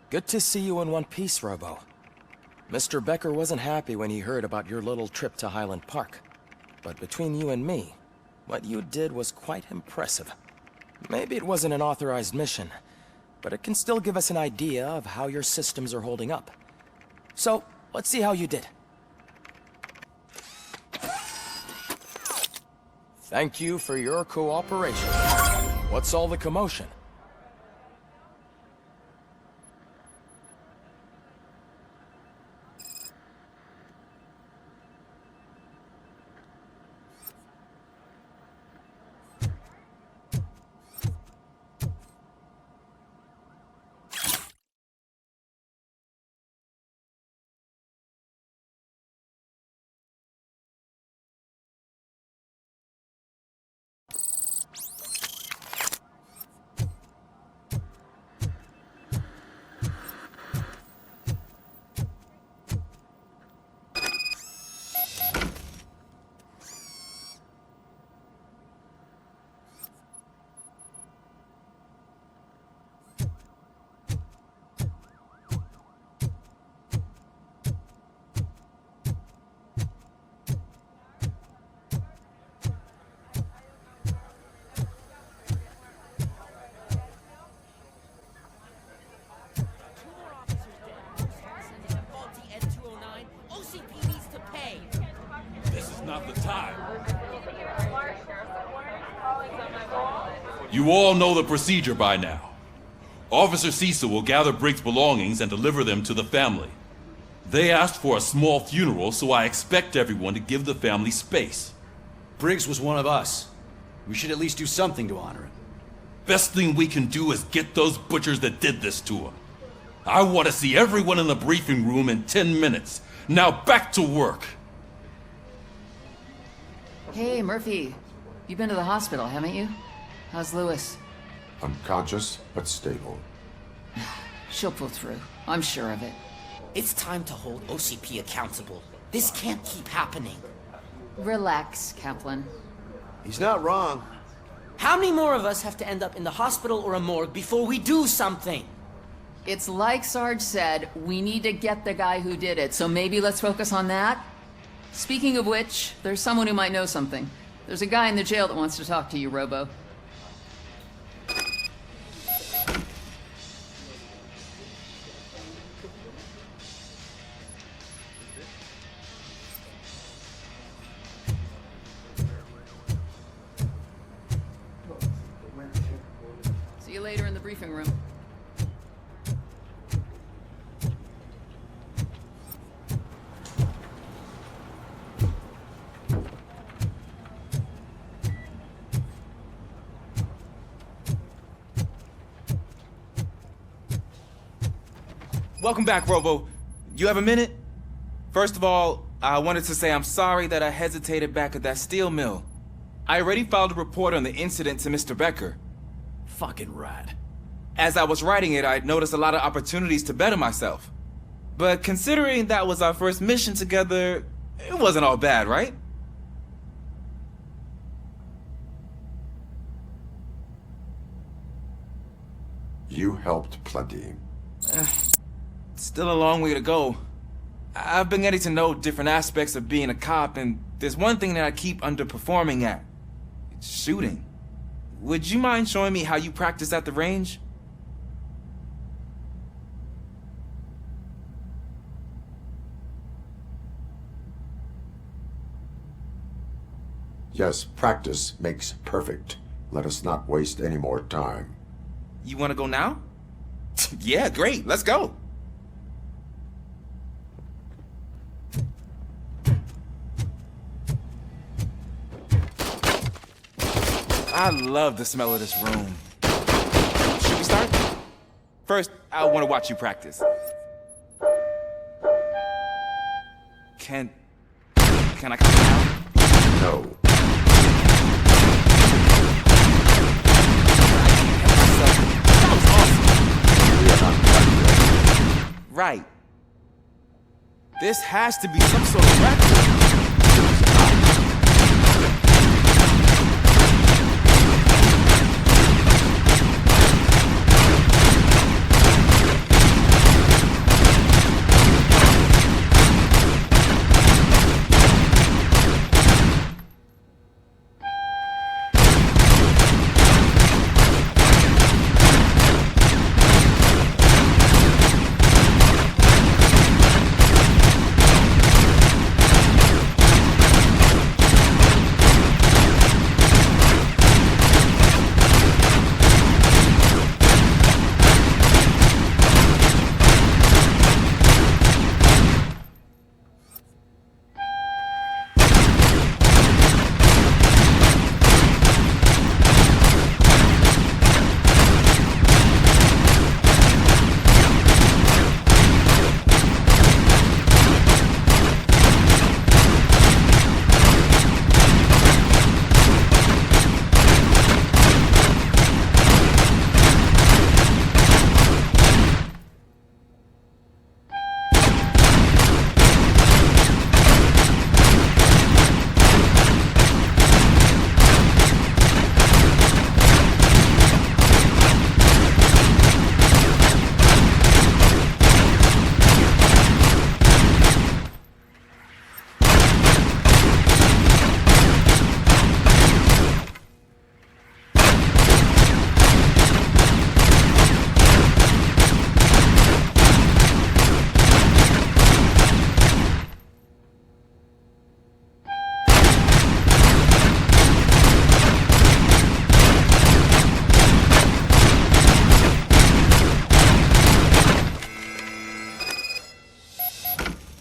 Good to see you in one piece, Robo. Mr. Becker wasn't happy when he heard about your little trip to Highland Park. But between you and me, what you did was quite impressive. Maybe it wasn't an authorized mission, but it can still give us an idea of how your systems are holding up. So, let's see how you did. Thank you for your cooperation. What's all the commotion? You all know the procedure by now. Officer Cecil will gather Briggs' belongings and deliver them to the family. They asked for a small funeral, so I expect everyone to give the family space. Briggs was one of us. We should at least do something to honor him. Best thing we can do is get those butchers that did this to him. I want to see everyone in the briefing room in 10 minutes. Now back to work. Hey, Murphy. You've been to the hospital, haven't you? How's Lewis? Unconscious, but stable. She'll pull through. I'm sure of it. It's time to hold OCP accountable. This can't keep happening. Relax, Kaplan. He's not wrong. How many more of us have to end up in the hospital or a morgue before we do something? It's like Sarge said, we need to get the guy who did it, so maybe let's focus on that? Speaking of which, there's someone who might know something. There's a guy in the jail that wants to talk to you, Robo. See you later in the briefing room. Welcome back, Robo. You have a minute? First of all, I wanted to say I'm sorry that I hesitated back at that steel mill. I already filed a report on the incident to Mr. Becker. Fucking rad. As I was writing it, I noticed a lot of opportunities to better myself. But considering that was our first mission together, it wasn't all bad, right? You helped plenty. Still a long way to go. I've been getting to know different aspects of being a cop, and there's one thing that I keep underperforming at. It's shooting. Would you mind showing me how you practice at the range? Yes, practice makes perfect. Let us not waste any more time. You want to go now? Yeah, great. Let's go. I love the smell of this room. Should we start? First, I want to watch you practice. Can I come down? No. That was awesome. We are not done yet. Right. This has to be some sort of practice.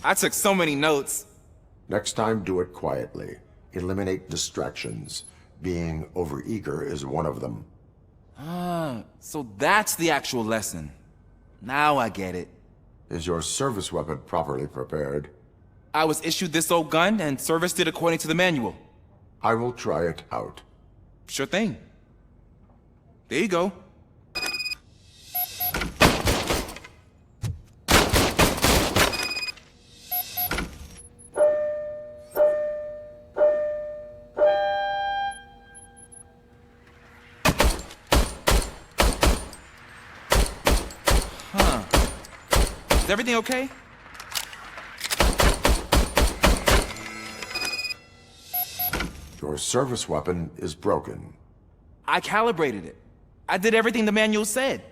I took so many notes. Next time, do it quietly. Eliminate distractions. Being overeager is one of them. So that's the actual lesson. Now I get it. Is your service weapon properly prepared? I was issued this old gun and serviced it according to the manual. I will try it out. Sure thing. There you go. Is everything okay? Your service weapon is broken. I calibrated it. I did everything the manual said.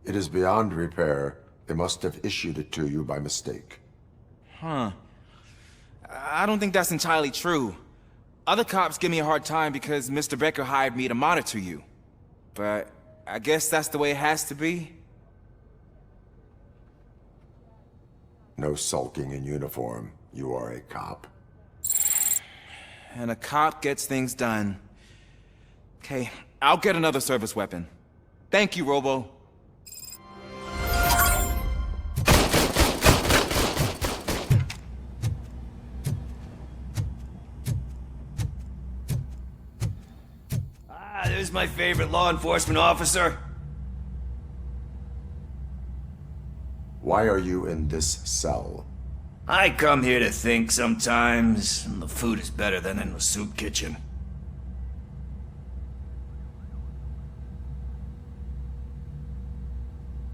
It is beyond repair. They must have issued it to you by mistake. I don't think that's entirely true. Other cops give me a hard time because Mr. Becker hired me to monitor you. But I guess that's the way it has to be. No sulking in uniform. You are a cop. And a cop gets things done. Okay, I'll get another service weapon. Thank you, Robo. There's my favorite law enforcement officer. Why are you in this cell? I come here to think sometimes, and the food is better than in the soup kitchen.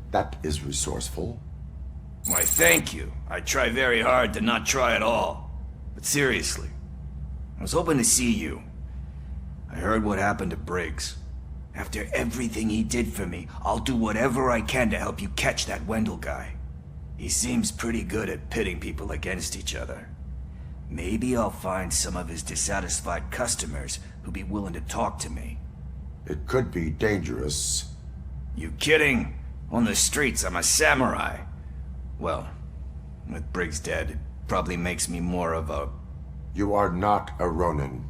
That is resourceful. Why, thank you. I try very hard to not try at all. But seriously, I was hoping to see you. I heard what happened to Briggs. After everything he did for me, I'll do whatever I can to help you catch that Wendell guy. He seems pretty good at pitting people against each other. Maybe I'll find some of his dissatisfied customers who'd be willing to talk to me. It could be dangerous. You kidding? On the streets, I'm a samurai. Well, with Briggs dead, it probably makes me more of a... You are not a Ronin.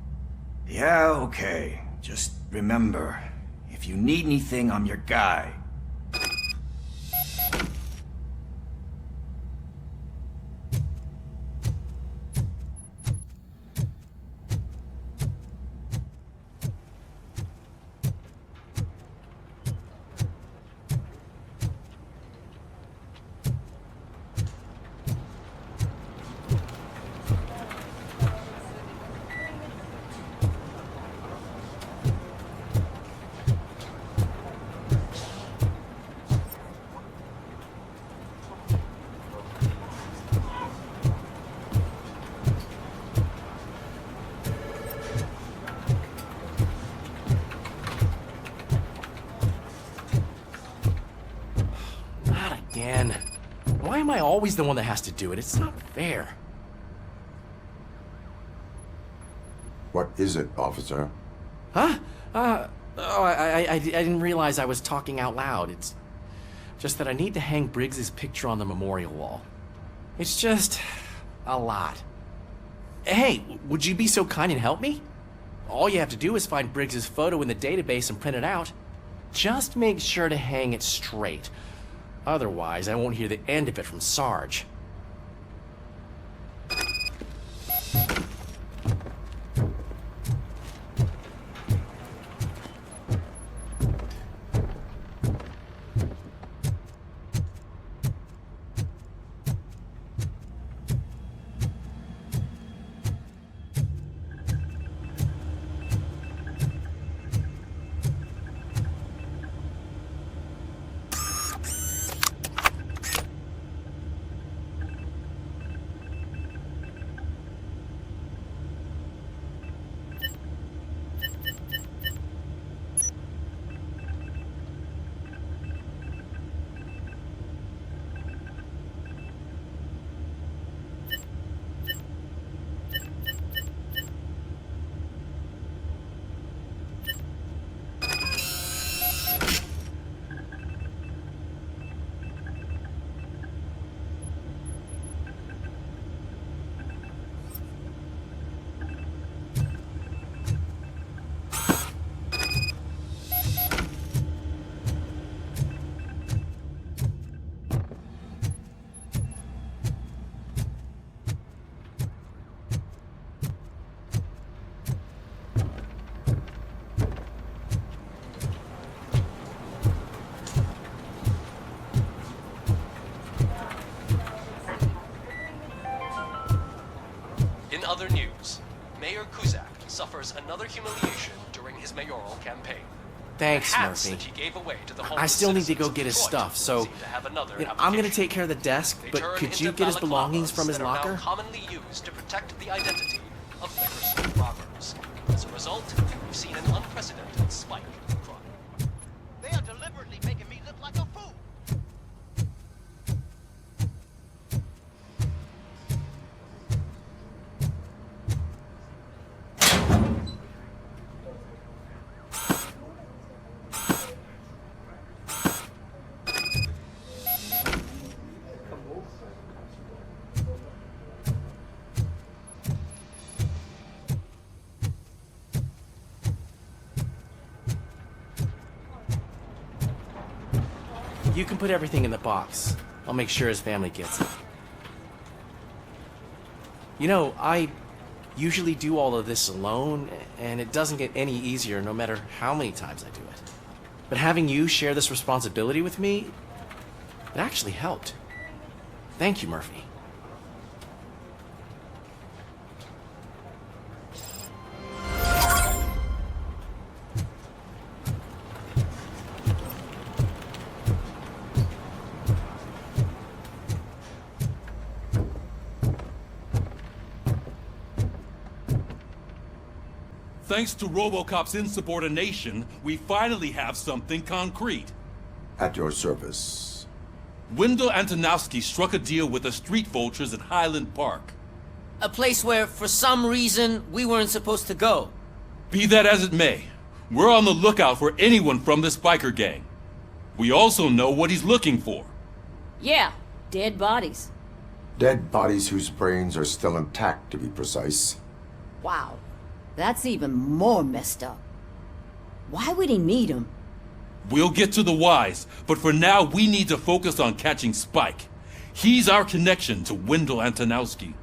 Yeah, okay. Just remember, if you need anything, I'm your guy. Again. Why am I always the one that has to do it? It's not fair. What is it, officer? Huh? I didn't realize I was talking out loud. It's just that I need to hang Briggs's picture on the memorial wall. It's just a lot. Hey, would you be so kind and help me? All you have to do is find Briggs's photo in the database and print it out. Just make sure to hang it straight. Otherwise, I won't hear the end of it from Sarge. another humiliation during his mayoral campaign. Thanks, The hats Murphy. that he gave away to the I homeless still need to citizens go of get his Detroit stuff, so seem to have another I'm gonna application. take care of the desk, They but turn could you into get his belongings balaclavas from his that are now locker? commonly used to protect the identity of liquor store robbers. As a result, we've seen an unprecedented spike in crime. They are deliberately making me look like a fool. You can put everything in the box. I'll make sure his family gets it. You know, I usually do all of this alone, and it doesn't get any easier no matter how many times I do it. But having you share this responsibility with me, it actually helped. Thank you, Murphy. Thanks to RoboCop's insubordination, we finally have something concrete. At your service. Wendell Antonowski struck a deal with the street vultures at Highland Park. A place where, for some reason, we weren't supposed to go. Be that as it may, we're on the lookout for anyone from this biker gang. We also know what he's looking for. Yeah, dead bodies. Dead bodies whose brains are still intact, to be precise. Wow, that's even more messed up. Why would he need them? We'll get to the whys, but for now we need to focus on catching Spike. He's our connection to Wendell Antonowski.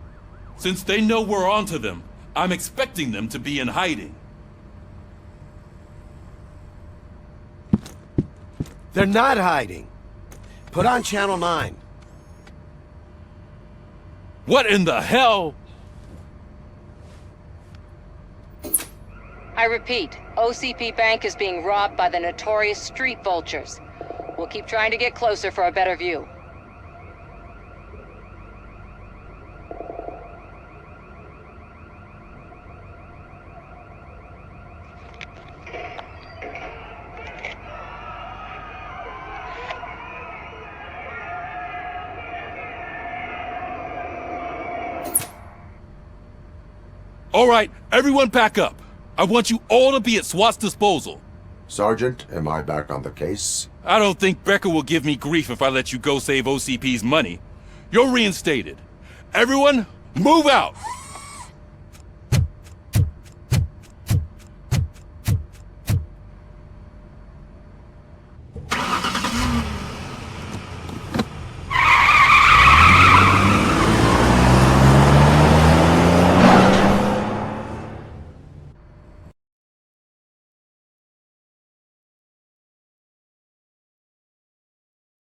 Since they know we're onto them, I'm expecting them to be in hiding. They're not hiding. Put on Channel 9. What in the hell? I repeat, OCP Bank is being robbed by the notorious street vultures. We'll keep trying to get closer for a better view. All right, everyone back up. I want you all to be at SWAT's disposal. Sergeant, am I back on the case? I don't think Becker will give me grief if I let you go save OCP's money. You're reinstated. Everyone, move out!